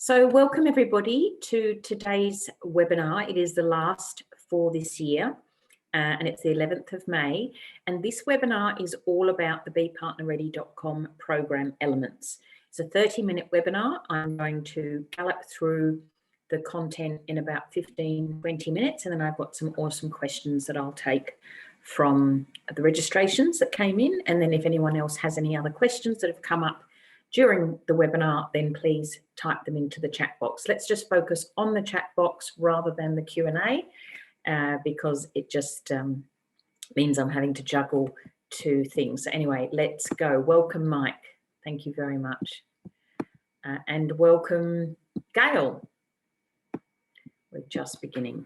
So welcome everybody to today's webinar. It is the last for this year and it's the 11th of May. And this webinar is all about the BePartnerReady.com program elements. It's a 30-minute webinar. I'm going to gallop through the content in about 15-20 minutes, and then I've got some awesome questions that I'll take from the registrations that came in. And then if anyone else has any other questions that have come up during the webinar, then please type them into the chat box. Let's just focus on the chat box rather than the Q&A because it just means I'm having to juggle two things. So anyway, let's go. Welcome, Mike. Thank you very much. And welcome, Gail. We're just beginning.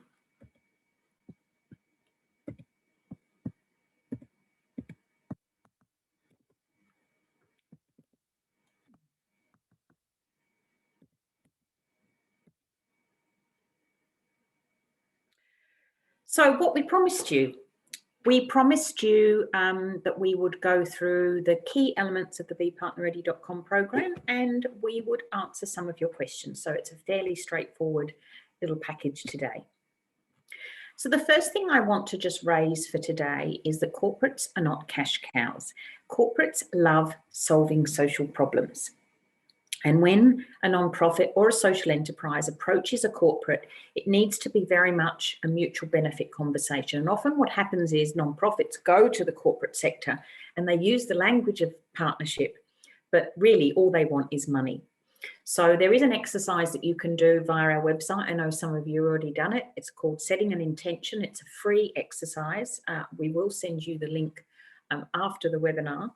So what we promised you that we would go through the key elements of the BePartnerReady.com program and we would answer some of your questions. So it's a fairly straightforward little package today. So the first thing I want to just raise for today is that corporates are not cash cows. Corporates love solving social problems. And when a non-profit or a social enterprise approaches a corporate, it needs to be very much a mutual benefit conversation. And often what happens is non-profits go to the corporate sector and they use the language of partnership, but really all they want is money. So there is an exercise that you can do via our website. I know some of you have already done it. It's called Setting an Intention. It's a free exercise. We will send you the link after the webinar.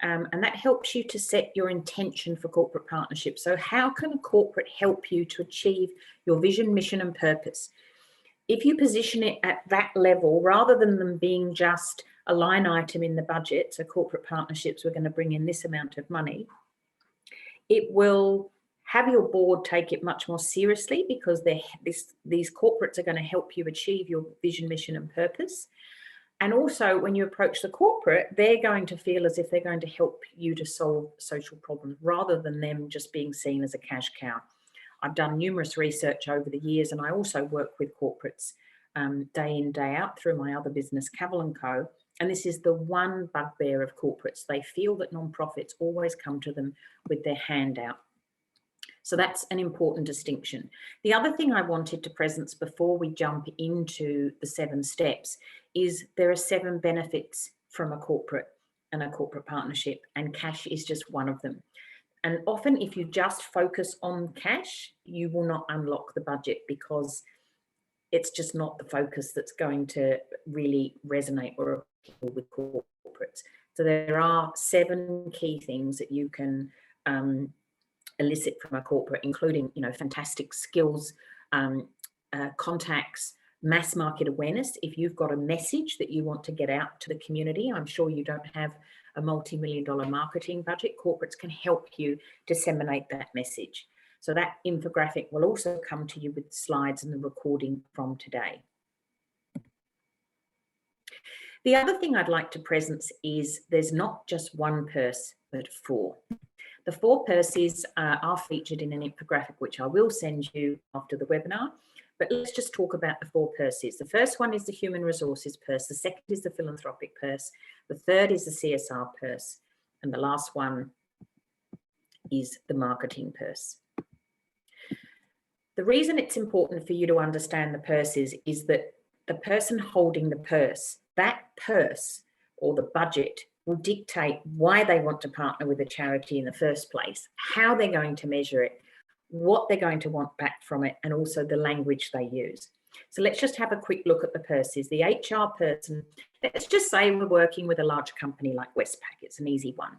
And that helps you to set your intention for corporate partnership. So how can a corporate help you to achieve your vision, mission, and purpose? If you position it at that level, rather than them being just a line item in the budget, so corporate partnerships, we're going to bring in this amount of money, it will have your board take it much more seriously because these corporates are going to help you achieve your vision, mission, and purpose. And also when you approach the corporate, they're going to feel as if they're going to help you to solve social problems rather than them just being seen as a cash cow. I've done numerous research over the years and I also work with corporates day in, day out through my other business, Cavell & Co. And this is the one bugbear of corporates. They feel that non-profits always come to them with their hand out. So that's an important distinction. The other thing I wanted to present before we jump into the 7 steps is there are 7 benefits from a corporate and a corporate partnership, and cash is just one of them. And often if you just focus on cash, you will not unlock the budget because it's just not the focus that's going to really resonate or appeal with corporates. So there are 7 key things that you can elicit from a corporate, including, fantastic skills, contacts, mass market awareness. If you've got a message that you want to get out to the community, I'm sure you don't have a multi-million-dollar marketing budget. Corporates can help you disseminate that message. So that infographic will also come to you with slides and the recording from today. The other thing I'd like to present is there's not just one purse, but 4. The 4 purses are featured in an infographic, which I will send you after the webinar. But let's just talk about the 4 purses. The first one is the human resources purse. The second is the philanthropic purse. The third is the CSR purse. And the last one is the marketing purse. The reason it's important for you to understand the purses is that the person holding the purse, that purse or the budget will dictate why they want to partner with a charity in the first place, how they're going to measure it, what they're going to want back from it, and also the language they use. So let's just have a quick look at the purses. The HR person, let's just say we're working with a large company like Westpac. It's an easy one.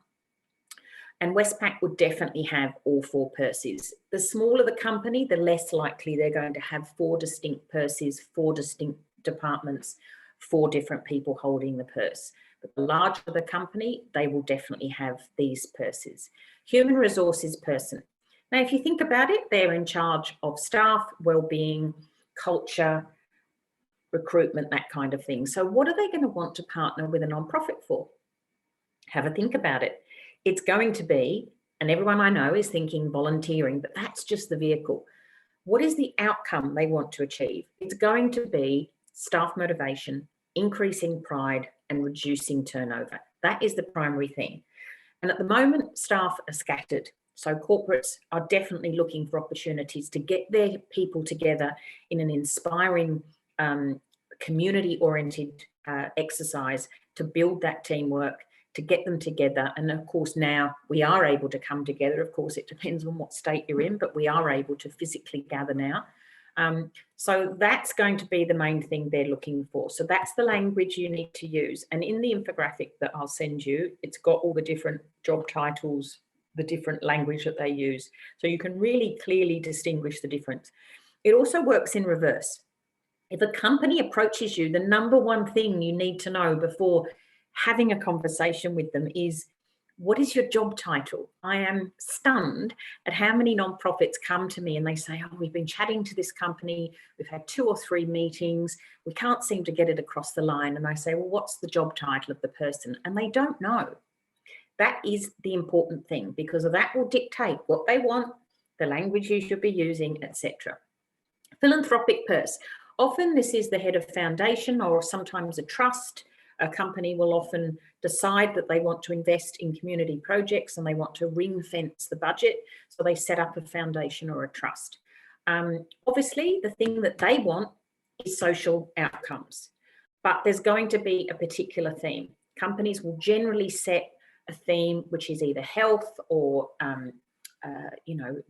And Westpac would definitely have all 4 purses. The smaller the company, the less likely they're going to have 4 distinct purses, 4 distinct departments, 4 different people holding the purse. But the larger the company, they will definitely have these purses. Human resources person. Now, if you think about it, they're in charge of staff, well-being, culture, recruitment, that kind of thing. So what are they going to want to partner with a non-profit for? Have a think about it. It's going to be And everyone I know is thinking volunteering, but that's just the vehicle. What is the outcome they want to achieve? It's going to be staff motivation, increasing pride, and reducing turnover. That is the primary thing. And at the moment, staff are scattered. So corporates are definitely looking for opportunities to get their people together in an inspiring, community-oriented exercise to build that teamwork, to get them together. And of course, now we are able to come together. Of course, it depends on what state you're in, but we are able to physically gather now. So that's going to be the main thing they're looking for. So that's the language you need to use. And in the infographic that I'll send you, it's got all the different job titles, the different language that they use. So you can really clearly distinguish the difference. It also works in reverse. If a company approaches you, the number one thing you need to know before having a conversation with them is, what is your job title? I am stunned at how many nonprofits come to me and they say, oh, we've been chatting to this company, we've had 2 or 3 meetings, we can't seem to get it across the line. And I say, well, what's the job title of the person? And they don't know. That is the important thing, because that will dictate what they want, the language you should be using, etc. Philanthropic purse. Often this is the head of foundation or sometimes a trust. A company will often decide that they want to invest in community projects and they want to ring fence the budget. So they set up a foundation or a trust. Obviously, the thing that they want is social outcomes, but there's going to be a particular theme. Companies will generally set a theme which is either health or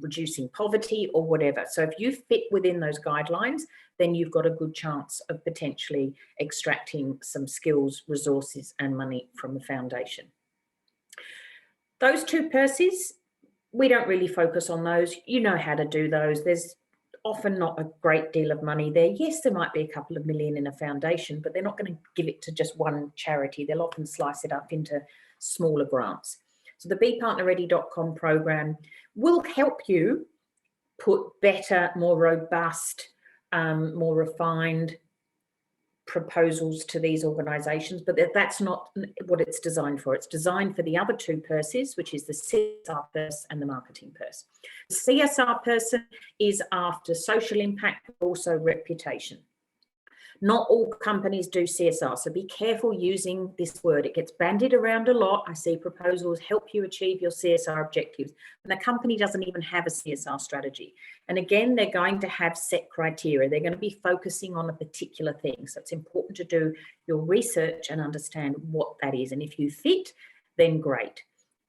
reducing poverty or whatever. So if you fit within those guidelines, then you've got a good chance of potentially extracting some skills, resources, and money from the foundation. Those 2 purses, we don't really focus on those. You know how to do those. There's often not a great deal of money there. Yes, there might be a couple of million in a foundation, but they're not going to give it to just one charity. They'll often slice it up into smaller grants. So the BePartnerReady.com program will help you put better, more robust, more refined proposals to these organisations, but that's not what it's designed for. It's designed for the other 2 purses, which is the CSR purse and the marketing purse. The CSR person is after social impact, but also reputation. Not all companies do CSR, so be careful using this word. It gets bandied around a lot. I see proposals help you achieve your CSR objectives, and the company doesn't even have a CSR strategy. And again, they're going to have set criteria. They're going to be focusing on a particular thing. So it's important to do your research and understand what that is. And if you fit, then great.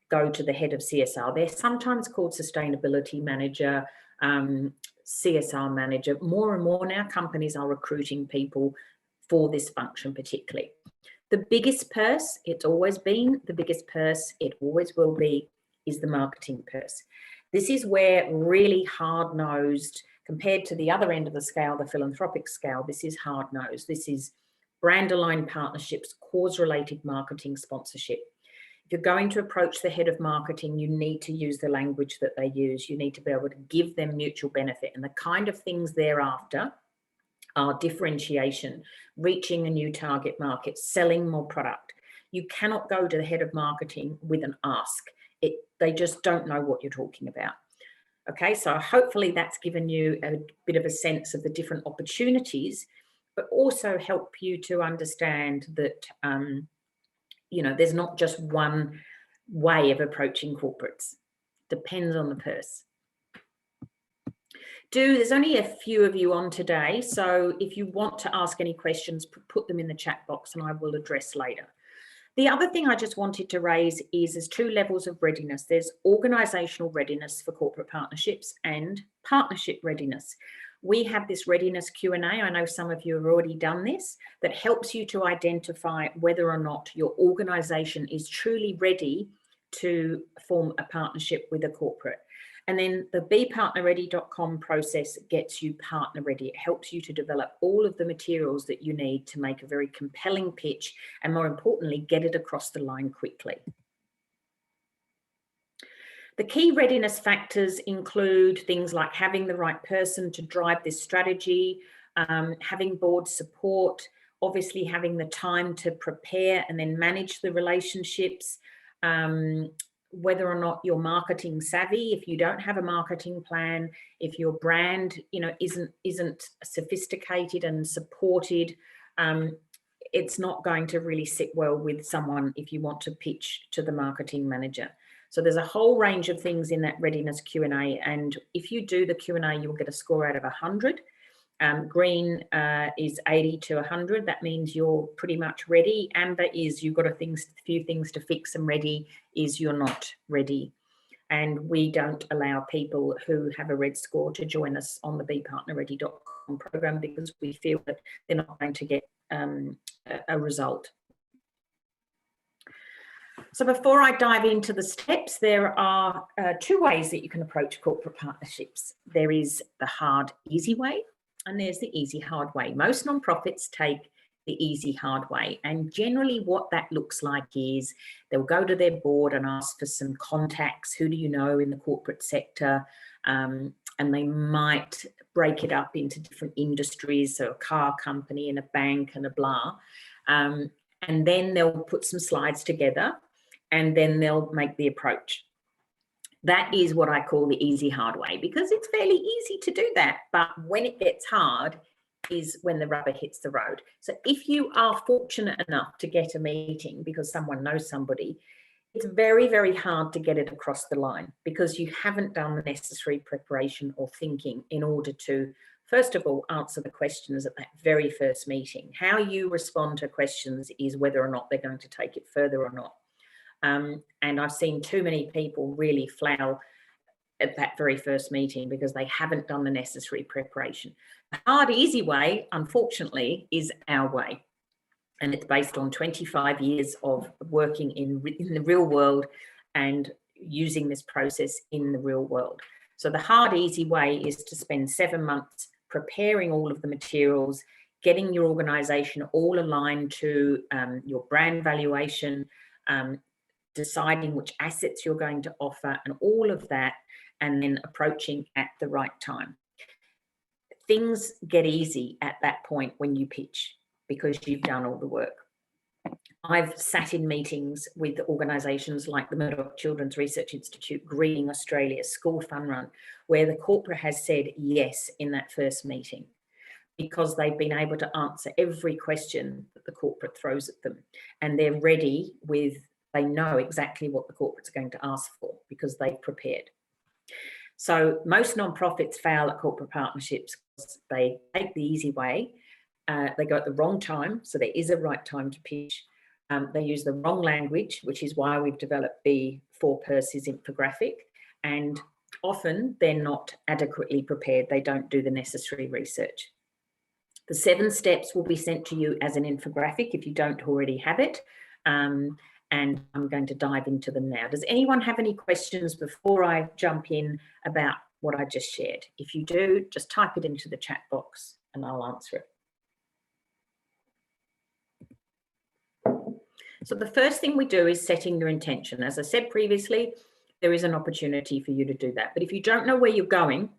Go to the head of CSR. They're sometimes called sustainability manager, CSR manager. More and more now companies are recruiting people for this function particularly. The biggest purse, it's always been the biggest purse, it always will be, is the marketing purse. This is where really hard-nosed, compared to the other end of the scale, the philanthropic scale, this is hard-nosed. This is brand-aligned partnerships, cause-related marketing sponsorship. If you're going to approach the head of marketing, you need to use the language that they use. You need to be able to give them mutual benefit. And the kind of things thereafter are differentiation, reaching a new target market, selling more product. You cannot go to the head of marketing with an ask. They just don't know what you're talking about. Okay, so hopefully that's given you a bit of a sense of the different opportunities, but also help you to understand that there's not just one way of approaching corporates. Depends on the purse. There's only a few of you on today, so if you want to ask any questions, put them in the chat box and I will address later. The other thing I just wanted to raise is there's 2 levels of readiness. There's organisational readiness for corporate partnerships and partnership readiness. We have this readiness Q&A. I know some of you have already done this, that helps you to identify whether or not your organisation is truly ready to form a partnership with a corporate. And then the BePartnerReady.com process gets you partner ready. It helps you to develop all of the materials that you need to make a very compelling pitch and, more importantly, get it across the line quickly. The key readiness factors include things like having the right person to drive this strategy, having board support, obviously having the time to prepare and then manage the relationships, whether or not you're marketing savvy. If you don't have a marketing plan, if your brand, you know, isn't sophisticated and supported, it's not going to really sit well with someone if you want to pitch to the marketing manager. So there's a whole range of things in that readiness Q&A, and if you do the Q&A, you'll get a score out of 100. Green is 80 to 100. That means you're pretty much ready. Amber is you've got a few things to fix, and ready is you're not ready. And we don't allow people who have a red score to join us on the BePartnerReady.com program because we feel that they're not going to get a result. So before I dive into the steps, there are 2 ways that you can approach corporate partnerships. There is the hard, easy way, and there's the easy, hard way. Most nonprofits take the easy, hard way. And generally what that looks like is they'll go to their board and ask for some contacts. Who do you know in the corporate sector? And they might break it up into different industries, so a car company and a bank and a blah. And then they'll put some slides together and then they'll make the approach. That is what I call the easy, hard way, because it's fairly easy to do that. But when it gets hard is when the rubber hits the road. So if you are fortunate enough to get a meeting because someone knows somebody, it's very, very hard to get it across the line because you haven't done the necessary preparation or thinking in order to, first of all, answer the questions at that very first meeting. How you respond to questions is whether or not they're going to take it further or not. And I've seen too many people really flail at that very first meeting because they haven't done the necessary preparation. The hard, easy way, unfortunately, is our way. And it's based on 25 years of working in the real world and using this process in the real world. So the hard, easy way is to spend 7 months preparing all of the materials, getting your organization all aligned to your brand valuation, deciding which assets you're going to offer and all of that, and then approaching at the right time. Things get easy at that point when you pitch because you've done all the work. I've sat in meetings with organisations like the Murdoch Children's Research Institute, Greening Australia, School FUNRUN, where the corporate has said yes in that first meeting because they've been able to answer every question that the corporate throws at them. And they're ready with, they know exactly what the corporate's going to ask for because they've prepared. So most nonprofits fail at corporate partnerships because they take the easy way. They go at the wrong time. So there is a right time to pitch. They use the wrong language, which is why we've developed the 4 purses infographic. And often they're not adequately prepared. They don't do the necessary research. The 7 steps will be sent to you as an infographic if you don't already have it. And I'm going to dive into them now. Does anyone have any questions before I jump in about what I just shared? If you do, just type it into the chat box and I'll answer it. So the first thing we do is setting your intention. As I said previously, there is an opportunity for you to do that. But if you don't know where you're going,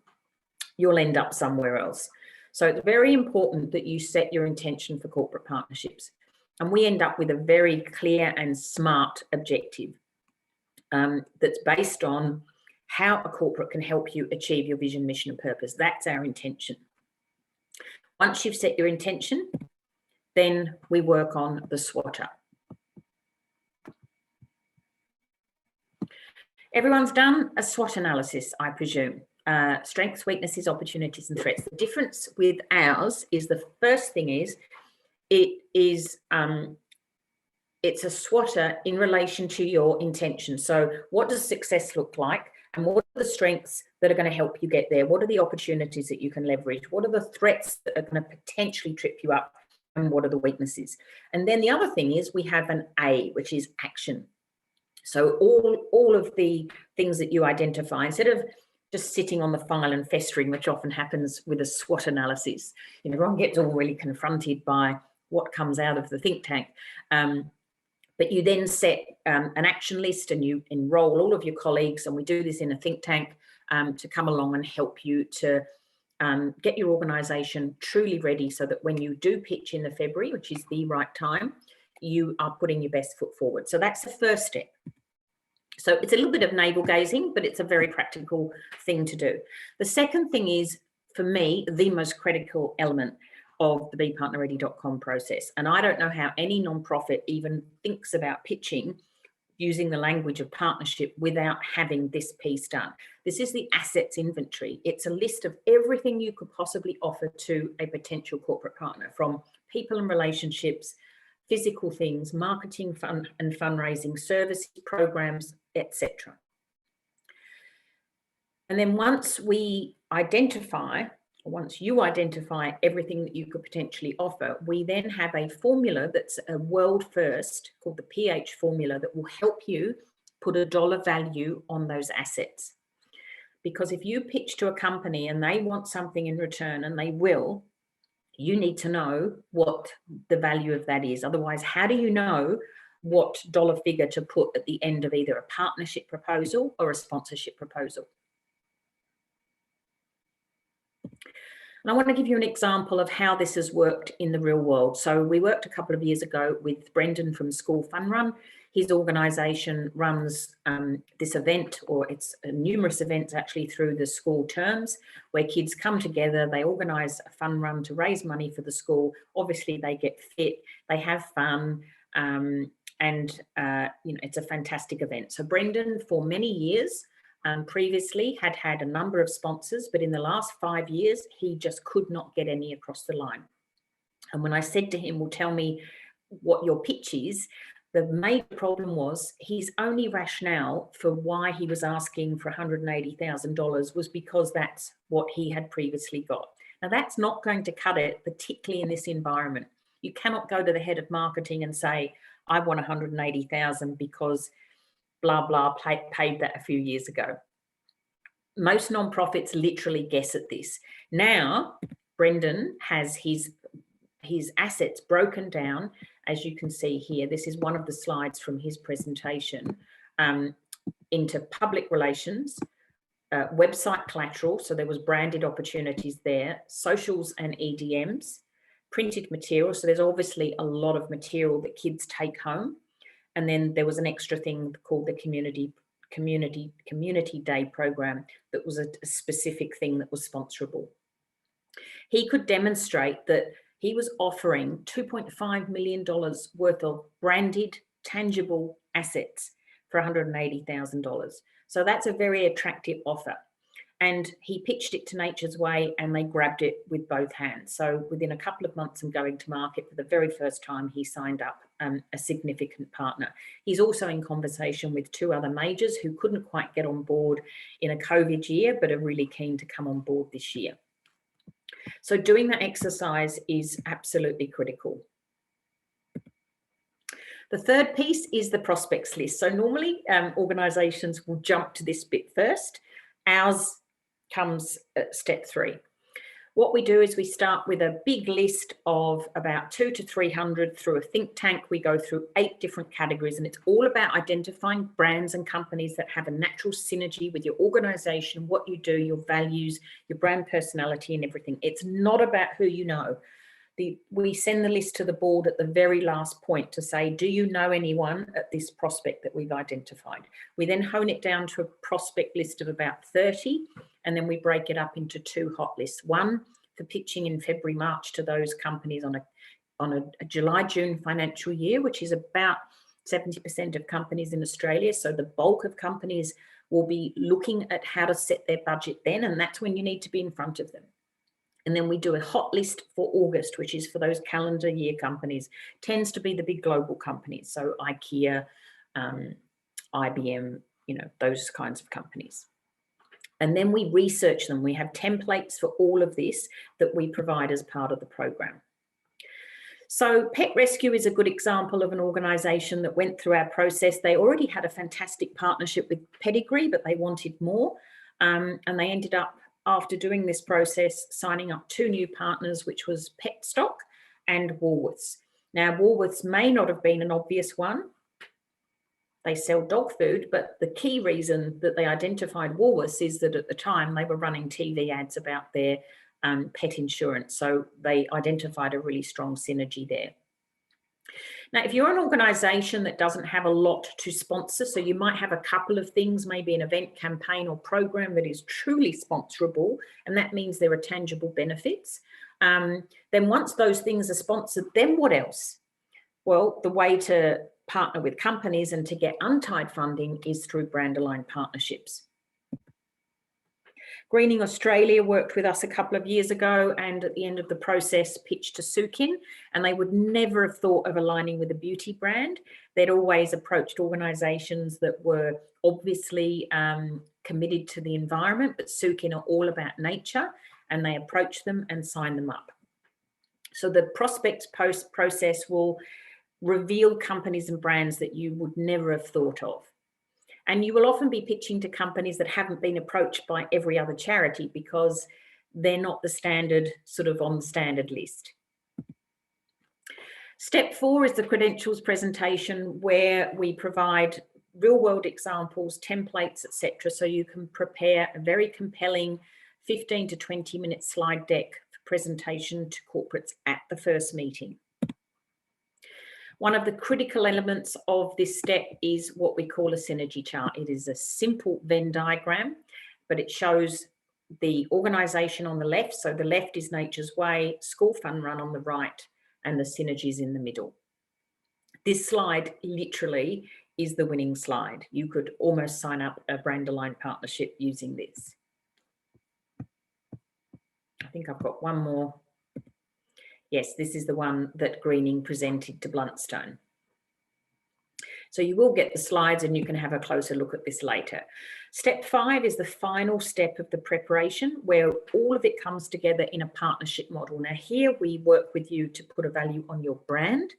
you'll end up somewhere else. So it's very important that you set your intention for corporate partnerships. And we end up with a very clear and smart objective that's based on how a corporate can help you achieve your vision, mission, and purpose. That's our intention. Once you've set your intention, then we work on the SWOTer. Everyone's done a SWOT analysis, I presume. Strengths, weaknesses, opportunities, and threats. The difference with ours is the first thing is, it's a SWOTer in relation to your intention. So what does success look like? And what are the strengths that are going to help you get there? What are the opportunities that you can leverage? What are the threats that are going to potentially trip you up? And what are the weaknesses? And then the other thing is we have an A, which is action. So all of the things that you identify, instead of just sitting on the file and festering, which often happens with a SWOT analysis, you know, everyone gets all really confronted by what comes out of the think tank. But you then set an action list and you enroll all of your colleagues, and we do this in a think tank to come along and help you to get your organisation truly ready so that when you do pitch in the February, which is the right time, you are putting your best foot forward. So that's the first step. So it's a little bit of navel gazing, but it's a very practical thing to do. The second thing is, for me, the most critical element of the BePartnerReady.com process. And I don't know how any nonprofit even thinks about pitching using the language of partnership without having this piece done. This is the assets inventory. It's a list of everything you could possibly offer to a potential corporate partner, from people and relationships, physical things, marketing, fund and fundraising, services, programs, etc. And then once you identify everything that you could potentially offer, we then have a formula that's a world first called the PH formula that will help you put a dollar value on those assets. Because if you pitch to a company and they want something in return, and they will, you need to know what the value of that is. Otherwise, how do you know what dollar figure to put at the end of either a partnership proposal or a sponsorship proposal? And I want to give you an example of how this has worked in the real world. So we worked a couple of years ago with Brendan from School FUNRUN. His organisation runs this event, or it's numerous events actually, through the school terms, where kids come together, they organise a fun run to raise money for the school. Obviously they get fit, they have fun, and it's a fantastic event. So Brendan, for many years, previously had a number of sponsors, but in the last 5 years, he just could not get any across the line. And when I said to him, well, tell me what your pitch is, the major problem was his only rationale for why he was asking for $180,000 was because that's what he had previously got. Now, that's not going to cut it, particularly in this environment. You cannot go to the head of marketing and say, I want 180,000 because blah, blah, paid that a few years ago. Most nonprofits literally guess at this. Now, Brendan has his assets broken down, as you can see here. This is one of the slides from his presentation, into public relations, website collateral, so there was branded opportunities there, socials and EDMs, printed material, so there's obviously a lot of material that kids take home. And then there was an extra thing called the Community Day program that was a specific thing that was sponsorable. He could demonstrate that he was offering $2.5 million worth of branded, tangible assets for $180,000. So that's a very attractive offer. And he pitched it to Nature's Way, and they grabbed it with both hands. So within a couple of months of going to market for the very first time, he signed up a significant partner. He's also in conversation with 2 other majors who couldn't quite get on board in a COVID year, but are really keen to come on board this year. So doing that exercise is absolutely critical. The third piece is the prospects list. So normally organisations will jump to this bit first. Ours comes at step 3. What we do is we start with a big list of about 200 to 300 through a think tank. We go through 8 different categories, and it's all about identifying brands and companies that have a natural synergy with your organisation, what you do, your values, your brand personality and everything. It's not about who you know. We send the list to the board at the very last point to say, do you know anyone at this prospect that we've identified? We then hone it down to a prospect list of about 30, and then we break it up into 2 hot lists. One for pitching in February, March to those companies on a July-June financial year, which is about 70% of companies in Australia. So the bulk of companies will be looking at how to set their budget then, and that's when you need to be in front of them. And then we do a hot list for August, which is for those calendar year companies. Tends to be the big global companies, so IKEA, IBM, those kinds of companies. And then we research them. We have templates for all of this that we provide as part of the program. So Pet Rescue is a good example of an organisation that went through our process. They already had a fantastic partnership with Pedigree, but they wanted more. And they ended up, after doing this process, signing up 2 new partners, which was Petstock and Woolworths. Now, Woolworths may not have been an obvious one. They sell dog food, but the key reason that they identified Woolworths is that at the time they were running TV ads about their pet insurance. So they identified a really strong synergy there. Now, if you're an organisation that doesn't have a lot to sponsor, so you might have a couple of things, maybe an event, campaign or program that is truly sponsorable, and that means there are tangible benefits, then once those things are sponsored, then what else? Well, the way to partner with companies and to get untied funding is through brand aligned partnerships. Greening Australia worked with us a couple of years ago, and at the end of the process pitched to Sukin, and they would never have thought of aligning with a beauty brand. They'd always approached organisations that were obviously committed to the environment, but Sukin are all about nature, and they approached them and signed them up. So the prospects post process will reveal companies and brands that you would never have thought of. And you will often be pitching to companies that haven't been approached by every other charity because they're not the standard, sort of on the standard list. Step 4 is the credentials presentation, where we provide real world examples, templates, etc. So you can prepare a very compelling 15 to 20 minute slide deck for presentation to corporates at the first meeting. One of the critical elements of this step is what we call a synergy chart. It is a simple Venn diagram, but it shows the organisation on the left. So the left is Nature's Way, School FUNRUN on the right, and the synergies in the middle. This slide literally is the winning slide. You could almost sign up a brand aligned partnership using this. I think I've got one more. Yes, this is the one that Greening presented to Bluntstone. So you will get the slides and you can have a closer look at this later. Step 5 is the final step of the preparation, where all of it comes together in a partnership model. Now here we work with you to put a value on your brand,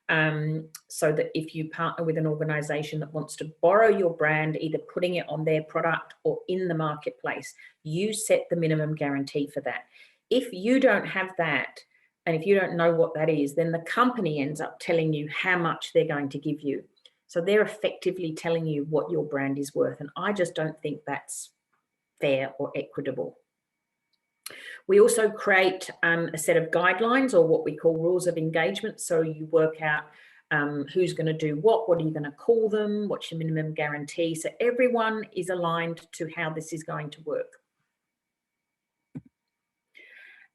so that if you partner with an organisation that wants to borrow your brand, either putting it on their product or in the marketplace, you set the minimum guarantee for that. If you don't have that, and if you don't know what that is, then the company ends up telling you how much they're going to give you. So they're effectively telling you what your brand is worth. And I just don't think that's fair or equitable. We also create a set of guidelines, or what we call rules of engagement. So you work out who's going to do what are you going to call them, what's your minimum guarantee. So everyone is aligned to how this is going to work.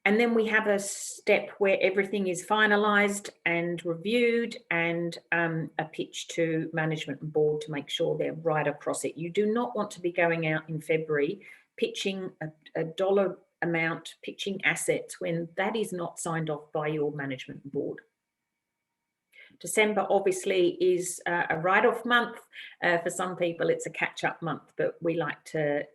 And then we have a step where everything is finalised and reviewed, and a pitch to management and board to make sure they're right across it. You do not want to be going out in February pitching a dollar amount, pitching assets, when that is not signed off by your management board. December obviously is a write-off month. For some people it's a catch-up month, but we like to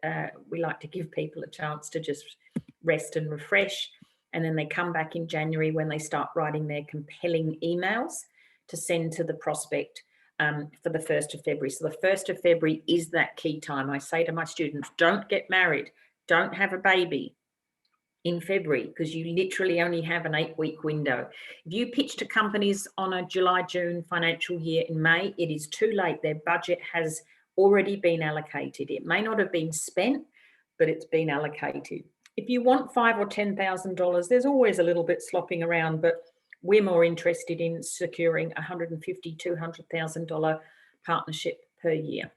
give people a chance to just rest and refresh, and then they come back in January when they start writing their compelling emails to send to the prospect for the 1st of February. So the 1st of February is that key time. I say to my students, don't get married, don't have a baby in February, because you literally only have an 8-week window. If you pitch to companies on a July-June financial year in May, it is too late. Their budget has already been allocated. It may not have been spent, but it's been allocated. If you want $5,000 or $10,000, there's always a little bit slopping around, but we're more interested in securing $150,000, $200,000 partnership per year.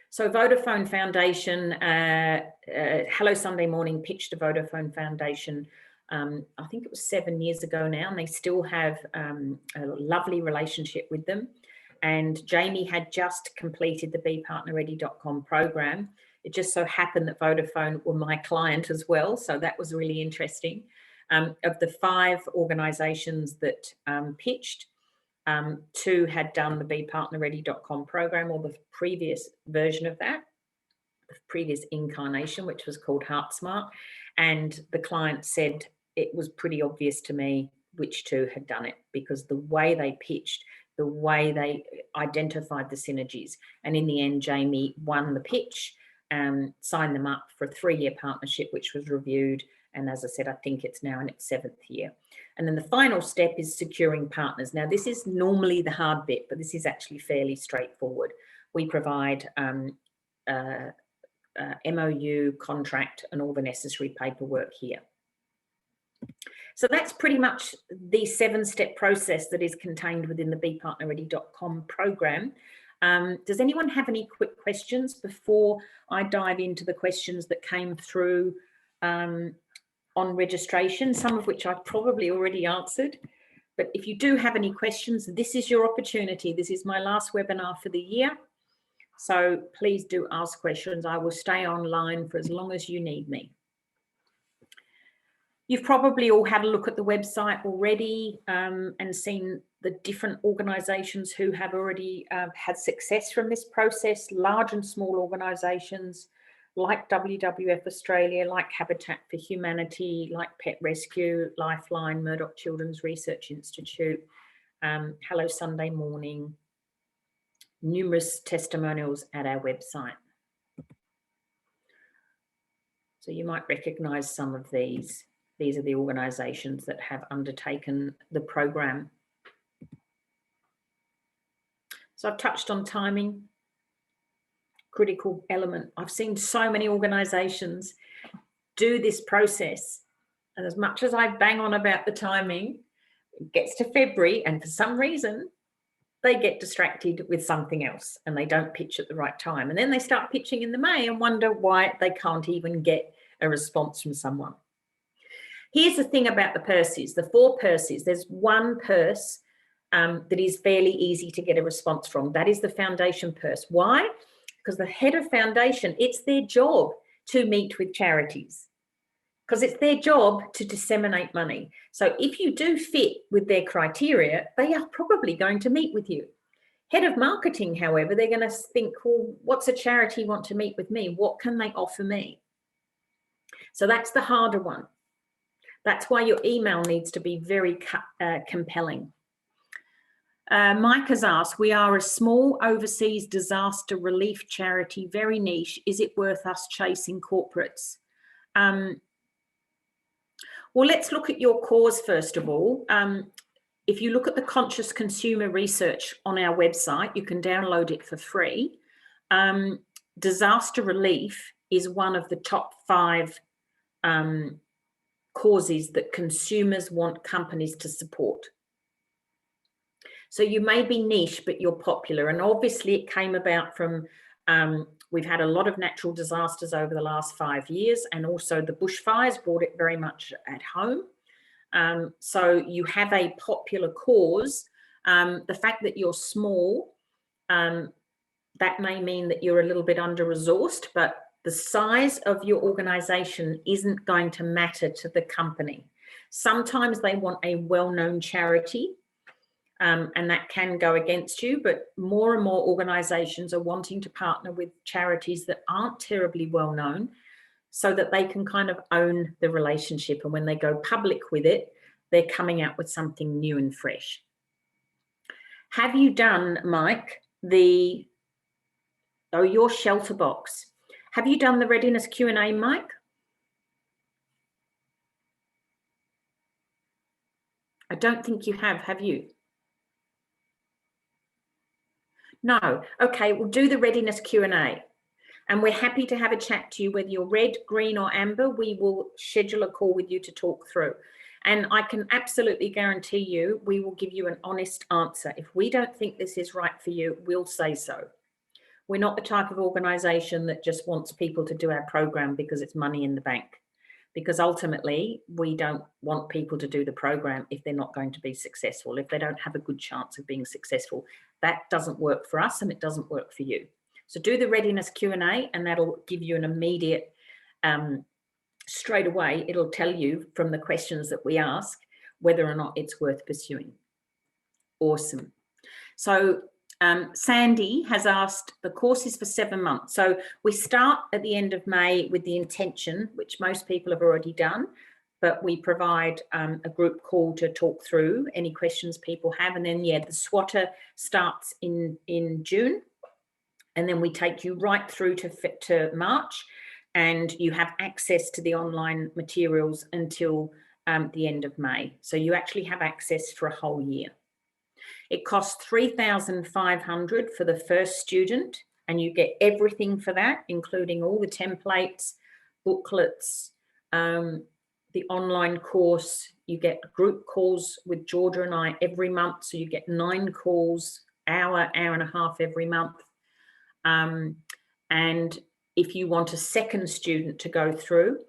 So Vodafone Foundation, Hello Sunday Morning pitched to Vodafone Foundation, I think it was 7 years ago now, and they still have a lovely relationship with them. And Jamie had just completed the BePartnerReady.com program. It just so happened that Vodafone were my client as well, so that was really interesting. Of the 5 organisations that pitched, 2 had done the BePartnerReady.com program, or the previous version of that, the previous incarnation, which was called HeartSmart. And the client said it was pretty obvious to me which 2 had done it, because the way they pitched, the way they identified the synergies. And in the end, Jamie won the pitch, signed them up for a 3-year partnership, which was reviewed. And as I said, I think it's now in its 7th year. And then the final step is securing partners. Now, this is normally the hard bit, but this is actually fairly straightforward. We provide MOU, contract, and all the necessary paperwork here. So that's pretty much the 7-step process that is contained within the BePartnerReady.com program. Does anyone have any quick questions before I dive into the questions that came through on registration, some of which I've probably already answered? But if you do have any questions, this is your opportunity. This is my last webinar for the year. So please do ask questions. I will stay online for as long as you need me. You've probably all had a look at the website already and seen the different organisations who have already had success from this process, large and small organisations like WWF Australia, like Habitat for Humanity, like Pet Rescue, Lifeline, Murdoch Children's Research Institute, Hello Sunday Morning, numerous testimonials at our website. So you might recognise some of these. These are the organisations that have undertaken the program. So I've touched on timing, critical element. I've seen so many organisations do this process, and as much as I bang on about the timing, it gets to February and for some reason they get distracted with something else and they don't pitch at the right time, and then they start pitching in the May and wonder why they can't even get a response from someone. Here's the thing about the purses, the 4 purses. There's one purse that is fairly easy to get a response from. That is the foundation purse. Why? Because the head of foundation, it's their job to meet with charities, because it's their job to disseminate money. So if you do fit with their criteria, they are probably going to meet with you. Head of marketing, however, they're going to think, well, what's a charity want to meet with me? What can they offer me? So that's the harder one. That's why your email needs to be very compelling. Mike has asked, we are a small overseas disaster relief charity, very niche. Is it worth us chasing corporates? Well, let's look at your cause first of all. If you look at the conscious consumer research on our website, you can download it for free. Disaster relief is one of the top 5 causes that consumers want companies to support. So you may be niche, but you're popular. And obviously it came about from, we've had a lot of natural disasters over the last 5 years, and also the bushfires brought it very much at home. So you have a popular cause. The fact that you're small, that may mean that you're a little bit under-resourced, but the size of your organisation isn't going to matter to the company. Sometimes they want a well-known charity, and that can go against you, but more and more organisations are wanting to partner with charities that aren't terribly well-known, so that they can kind of own the relationship, and when they go public with it, they're coming out with something new and fresh. Have you done, Mike, your shelter box? Have you done the readiness Q&A, Mike? I don't think you have you? No. Okay, we'll do the readiness Q&A. And we're happy to have a chat to you, whether you're red, green or amber. We will schedule a call with you to talk through. And I can absolutely guarantee you, we will give you an honest answer. If we don't think this is right for you, we'll say so. We're not the type of organisation that just wants people to do our program because it's money in the bank. Because ultimately, we don't want people to do the program if they're not going to be successful, if they don't have a good chance of being successful. That doesn't work for us and it doesn't work for you. So do the readiness Q&A and that'll give you an immediate, straight away, it'll tell you from the questions that we ask whether or not it's worth pursuing. Awesome. So Sandy has asked, the course is for 7 months. So we start at the end of May with the intention, which most people have already done, but we provide a group call to talk through any questions people have. And then, yeah, the SWOTer starts in June. And then we take you right through to March, and you have access to the online materials until the end of May. So you actually have access for a whole year. It costs $3,500 for the first student, and you get everything for that, including all the templates, booklets, the the online course, you get group calls with Georgia and I every month. So you get 9 calls, hour and a half every month. And if you want a second student to go through,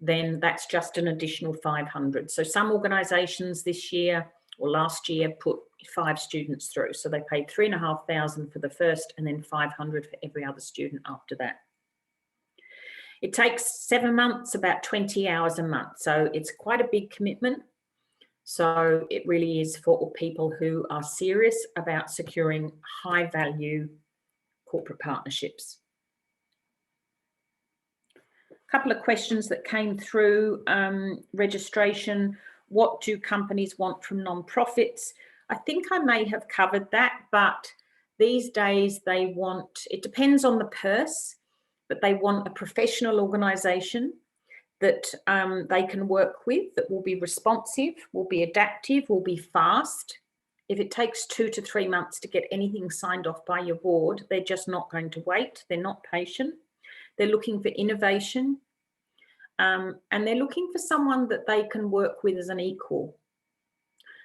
then that's just an additional 500. So some organisations this year or last year put 5 students through. So they paid 3,500 for the first and then 500 for every other student after that. It takes 7 months, about 20 hours a month. So it's quite a big commitment. So it really is for people who are serious about securing high value corporate partnerships. A couple of questions that came through registration. What do companies want from non-profits? I think I may have covered that, but these days they want, it depends on the purse, but they want a professional organisation that they can work with, that will be responsive, will be adaptive, will be fast. If it takes 2 to 3 months to get anything signed off by your board, they're just not going to wait. They're not patient. They're looking for innovation. And they're looking for someone that they can work with as an equal.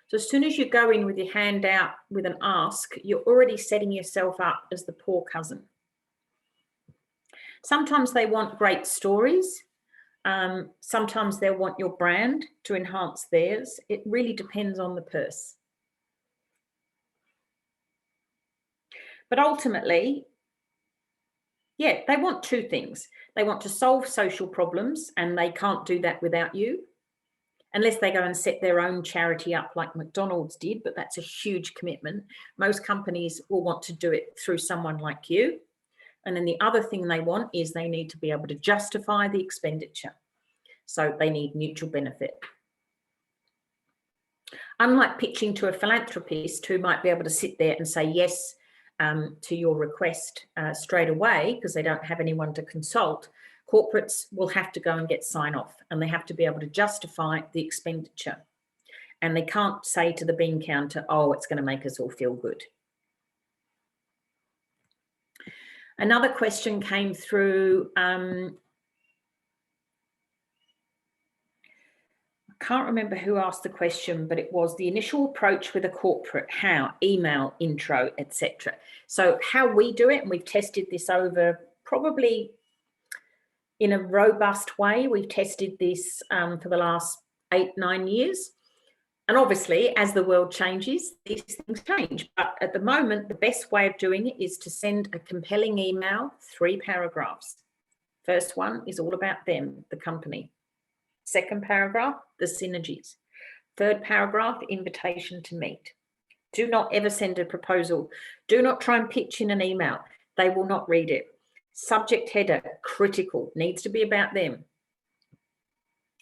So as soon as you go in with your hand out with an ask, you're already setting yourself up as the poor cousin. Sometimes they want great stories. Sometimes they'll want your brand to enhance theirs. It really depends on the purse. But ultimately, yeah, they want 2 things. They want to solve social problems, and they can't do that without you, unless they go and set their own charity up like McDonald's did, but that's a huge commitment. Most companies will want to do it through someone like you. And then the other thing they want is they need to be able to justify the expenditure. So they need mutual benefit. Unlike pitching to a philanthropist who might be able to sit there and say yes to your request straight away because they don't have anyone to consult, corporates will have to go and get sign off, and they have to be able to justify the expenditure. And they can't say to the bean counter, oh, it's going to make us all feel good. Another question came through. I can't remember who asked the question, but it was the initial approach with a corporate, how, email, intro, etc. So how we do it, and we've tested this over probably in a robust way. We've tested this for the last 8-9 years. And obviously, as the world changes, these things change. But at the moment, the best way of doing it is to send a compelling email, 3 paragraphs. First one is all about them, the company. Second paragraph, the synergies. Third paragraph, invitation to meet. Do not ever send a proposal. Do not try and pitch in an email. They will not read it. Subject header, critical, needs to be about them.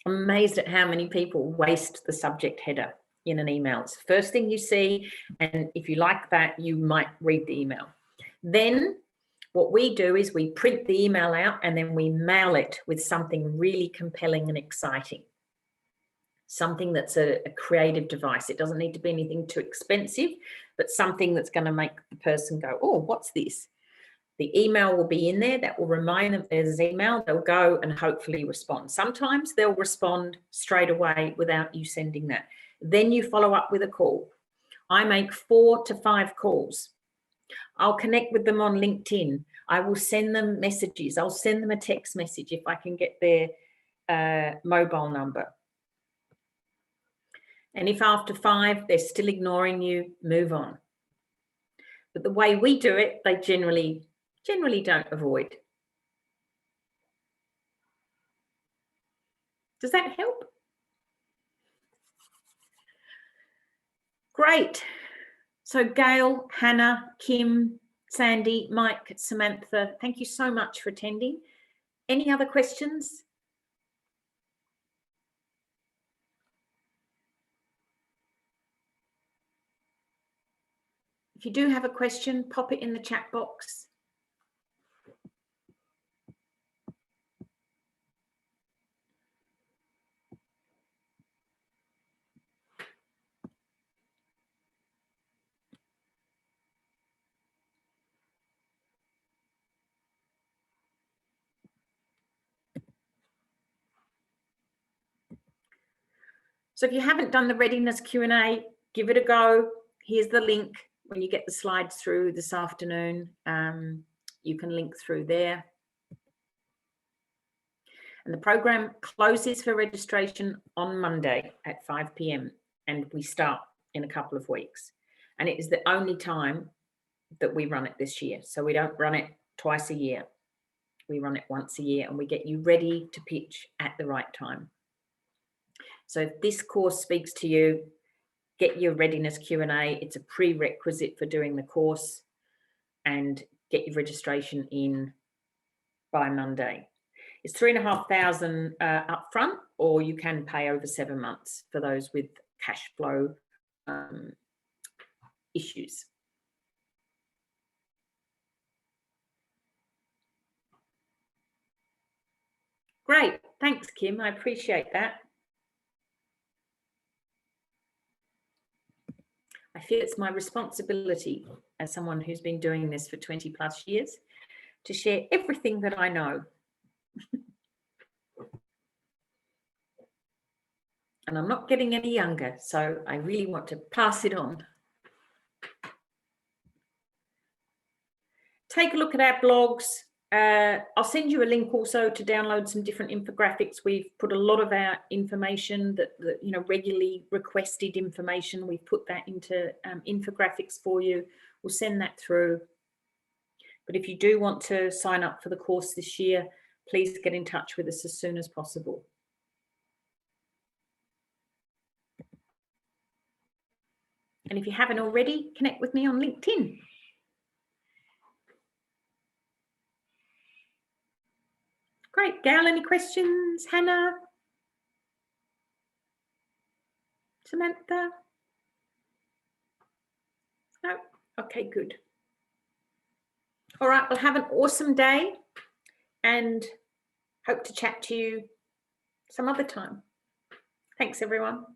I'm amazed at how many people waste the subject header in an email. It's the first thing you see, and if you like that, you might read the email. Then what we do is we print the email out and then we mail it with something really compelling and exciting. Something that's a creative device. It doesn't need to be anything too expensive, but something that's going to make the person go, oh, what's this? The email will be in there. That will remind them there's an email. They'll go and hopefully respond. Sometimes they'll respond straight away without you sending that. Then you follow up with a call. I make 4 to 5 calls. I'll connect with them on LinkedIn. I will send them messages. I'll send them a text message if I can get their mobile number. And if after 5 they're still ignoring you, move on. But the way we do it, they generally don't avoid. Does that help? Great. So Gail, Hannah, Kim, Sandy, Mike, Samantha, thank you so much for attending. Any other questions? If you do have a question, pop it in the chat box. So if you haven't done the readiness Q&A, give it a go. Here's the link. When you get the slides through this afternoon, you can link through there. And the program closes for registration on Monday at 5 p.m. and we start in a couple of weeks. And it is the only time that we run it this year. So we don't run it twice a year. We run it once a year and we get you ready to pitch at the right time. So if this course speaks to you, get your readiness Q&A. It's a prerequisite for doing the course, and get your registration in by Monday. It's $3,500 upfront, or you can pay over 7 months for those with cash flow issues. Great, thanks, Kim. I appreciate that. I feel it's my responsibility as someone who's been doing this for 20+ years to share everything that I know. And I'm not getting any younger, so I really want to pass it on. Take a look at our blogs. I'll send you a link also to download some different infographics. We've put a lot of our information that you know, regularly requested information. We've put that into infographics for you. We'll send that through. But if you do want to sign up for the course this year, please get in touch with us as soon as possible. And if you haven't already, connect with me on LinkedIn. Great. Gail, any questions? Hannah? Samantha? No? Okay, good. All right, well, have an awesome day and hope to chat to you some other time. Thanks, everyone.